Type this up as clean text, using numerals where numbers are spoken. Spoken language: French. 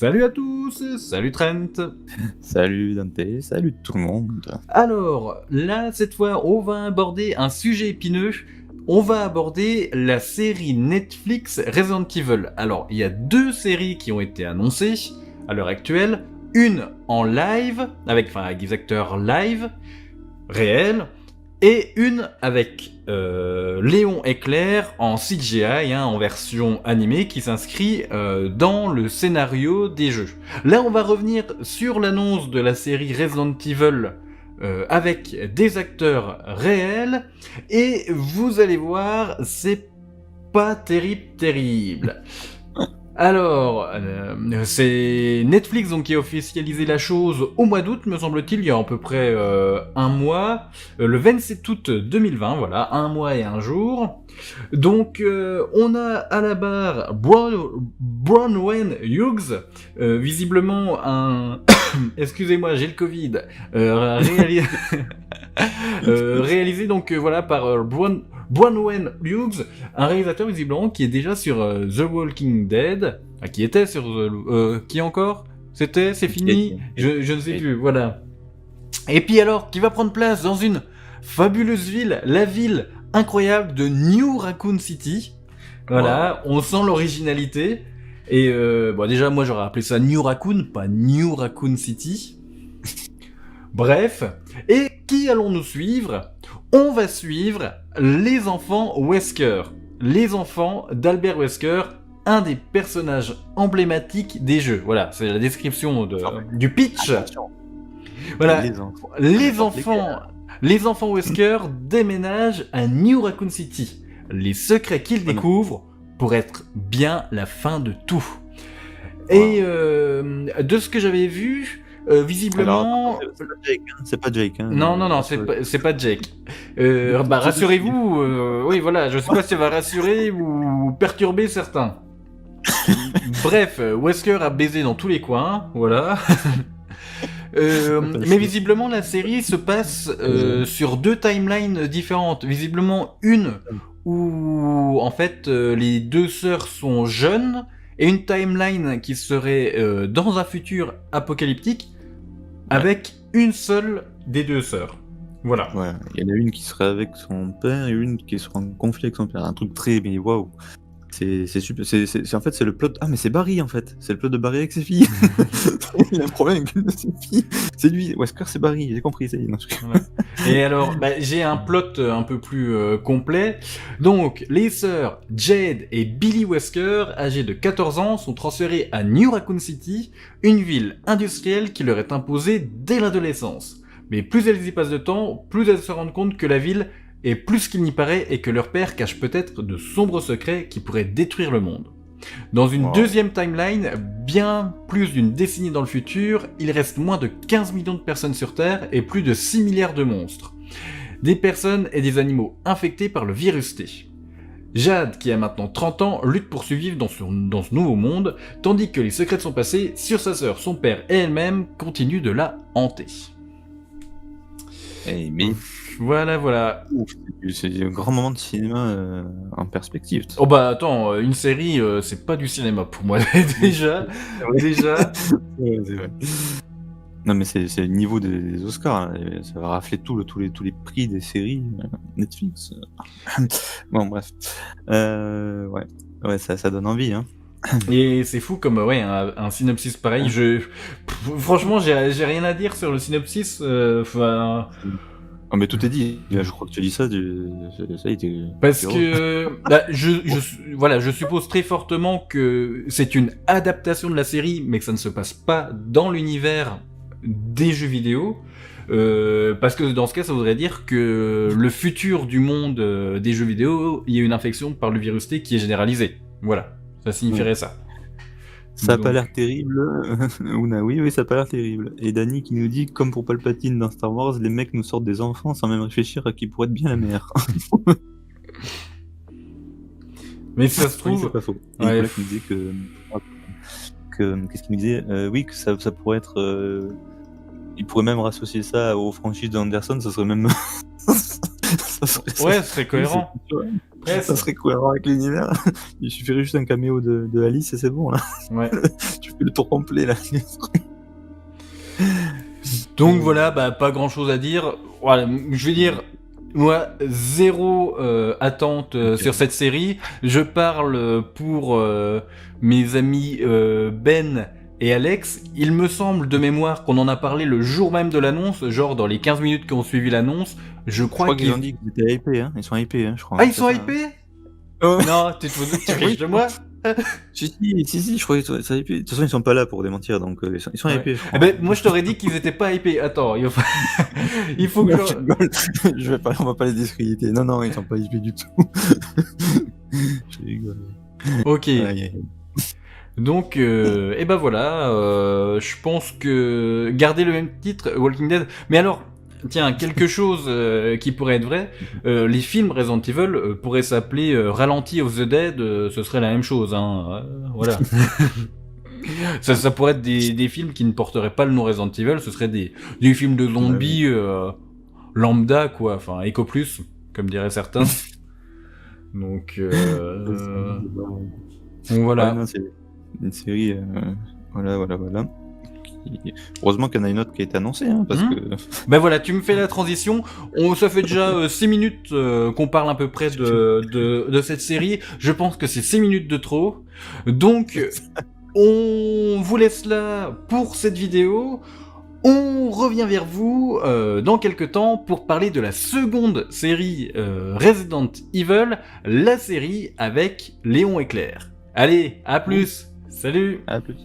Salut à tous, salut Trent. Salut Dante, salut tout le monde. Alors, là, cette fois, on va aborder un sujet épineux. On va aborder la série Netflix Resident Evil. Alors, il y a deux séries qui ont été annoncées à l'heure actuelle. Une en live, avec des acteurs live, réels, et une avec Léon et Claire en CGI, en version animée, qui s'inscrit dans le scénario des jeux. Là, on va revenir sur l'annonce de la série Resident Evil avec des acteurs réels, et vous allez voir, c'est pas terrible. Alors, c'est Netflix donc qui a officialisé la chose au mois d'août, me semble-t-il, il y a à peu près un mois, le 27 août 2020, voilà, un mois et un jour. Donc, on a à la barre Bronwyn Hughes, visiblement un... Excusez-moi, j'ai le Covid, réalisé donc voilà par Bronwyn Hughes, un réalisateur visiblement qui est déjà sur The Walking Dead, qui était sur qui encore C'était, c'est fini, je ne sais plus, voilà. Et puis alors, qui va prendre place dans une fabuleuse ville, la ville incroyable de New Raccoon City. Voilà, on sent l'originalité. Et déjà, moi j'aurais appelé ça New Raccoon, pas New Raccoon City. Bref, et qui allons-nous suivre ? On va suivre les enfants Wesker. Les enfants d'Albert Wesker, un des personnages emblématiques des jeux. Voilà, c'est la description du pitch. Attention. Voilà, les enfants Wesker déménagent à New Raccoon City. Les secrets qu'ils découvrent pour être bien la fin de tout. Et de ce que j'avais vu, visiblement... Alors, c'est pas Jake. Non, c'est pas Jake. Rassurez-vous, oui, voilà, je sais pas si ça va rassurer ou perturber certains. Bref, Wesker a baisé dans tous les coins, voilà. Mais visiblement, la série se passe sur deux timelines différentes. Visiblement, une où, en fait, les deux sœurs sont jeunes, et une timeline qui serait dans un futur apocalyptique, avec une seule des deux sœurs. Voilà. Ouais, il y en a une qui serait avec son père et une qui serait en conflit avec son père. Un truc très... Mais waouh. C'est super. En fait, c'est le plot... Ah, mais c'est Barry, en fait. C'est le plot de Barry avec ses filles. Il a un problème avec une de ses filles. C'est lui. Wesker, c'est Barry. J'ai compris. Ça y est. Non, voilà. Et alors, j'ai un plot un peu plus complet. Donc, les sœurs Jade et Billy Wesker, âgées de 14 ans, sont transférées à New Raccoon City, une ville industrielle qui leur est imposée dès l'adolescence. Mais plus elles y passent de temps, plus elles se rendent compte que la ville est plus qu'il n'y paraît et que leur père cache peut-être de sombres secrets qui pourraient détruire le monde. Dans une deuxième timeline, bien plus d'une décennie dans le futur, il reste moins de 15 millions de personnes sur Terre et plus de 6 milliards de monstres. Des personnes et des animaux infectés par le virus T. Jade, qui a maintenant 30 ans, lutte pour survivre dans ce nouveau monde, tandis que les secrets de son passé, sur sa sœur, son père et elle-même, continuent de la hanter. Hey, mais... Voilà. Ouf, c'est un grand moment de cinéma en perspective. Oh bah attends, une série, c'est pas du cinéma pour moi, déjà. Ouais, c'est vrai. Non mais c'est le niveau des Oscars, hein. Ça va rafler tous les prix des séries Netflix. Bon bref, ouais ça donne envie, hein. Et c'est fou comme un synopsis pareil. Franchement, j'ai rien à dire sur le synopsis. Oh mais tout est dit. Je crois que tu dis ça, ça y est. Parce que je suppose très fortement que c'est une adaptation de la série, mais que ça ne se passe pas dans l'univers des jeux vidéo. Parce que dans ce cas, ça voudrait dire que le futur du monde des jeux vidéo, il y a une infection par le virus T qui est généralisée. Voilà, ça signifierait ça. Ça a pas l'air terrible. Ouna, oui, ça a pas l'air terrible. Et Dany qui nous dit, comme pour Palpatine dans Star Wars, les mecs nous sortent des enfants sans même réfléchir à qui pourrait être bien la mère. Mais ça se trouve... Oui, c'est pas faux. Et ouais. Nicolas qui nous disait qu'est-ce qu'il nous disait oui, que ça pourrait être... il pourrait même rassocier ça aux franchises d'Anderson, ça serait même... ça serait cohérent. Ça serait cohérent avec l'univers. Il suffirait juste un caméo de Alice et c'est bon là. Ouais. Tu le tour complet là. Donc voilà, bah, pas grand chose à dire. Voilà, je veux dire, moi, zéro attente sur cette série. Je parle pour mes amis Ben et Alex. Il me semble de mémoire qu'on en a parlé le jour même de l'annonce, genre dans les 15 minutes qui ont suivi l'annonce. Je crois qu'ils ont dit qu'ils étaient hypés, hein. Ils sont hypés, hein, je crois. Ah, ils sont hypés hein. Non, tu riches de moi. Si, je crois qu'ils sont hypés. De toute façon, ils sont pas là pour démentir, donc ils sont hypés, je crois. Eh ben, moi, je t'aurais dit qu'ils étaient pas hypés. Attends, il faut que on va pas les discréditer. Non, ils sont pas hypés du tout. Je rigole. Ok. Aïe. Donc, et ben voilà, je pense que garder le même titre, Walking Dead. Mais alors, tiens, quelque chose qui pourrait être vrai, les films Resident Evil pourraient s'appeler Ralenti of the Dead, ce serait la même chose, hein. Voilà. ça pourrait être des films qui ne porteraient pas le nom Resident Evil, ce seraient des films de zombies lambda, quoi, enfin, Eco Plus, comme diraient certains. Donc voilà. Ouais, non, c'est une série, voilà. Heureusement qu'il y en a une autre qui a été annoncée, hein, parce que... Ben voilà, tu me fais la transition. Ça fait déjà 6 minutes qu'on parle à peu près de cette série. Je pense que c'est 6 minutes de trop. Donc, on vous laisse là pour cette vidéo. On revient vers vous dans quelques temps pour parler de la seconde série Resident Evil, la série avec Léon et Claire. Allez, à plus. Salut. À plus.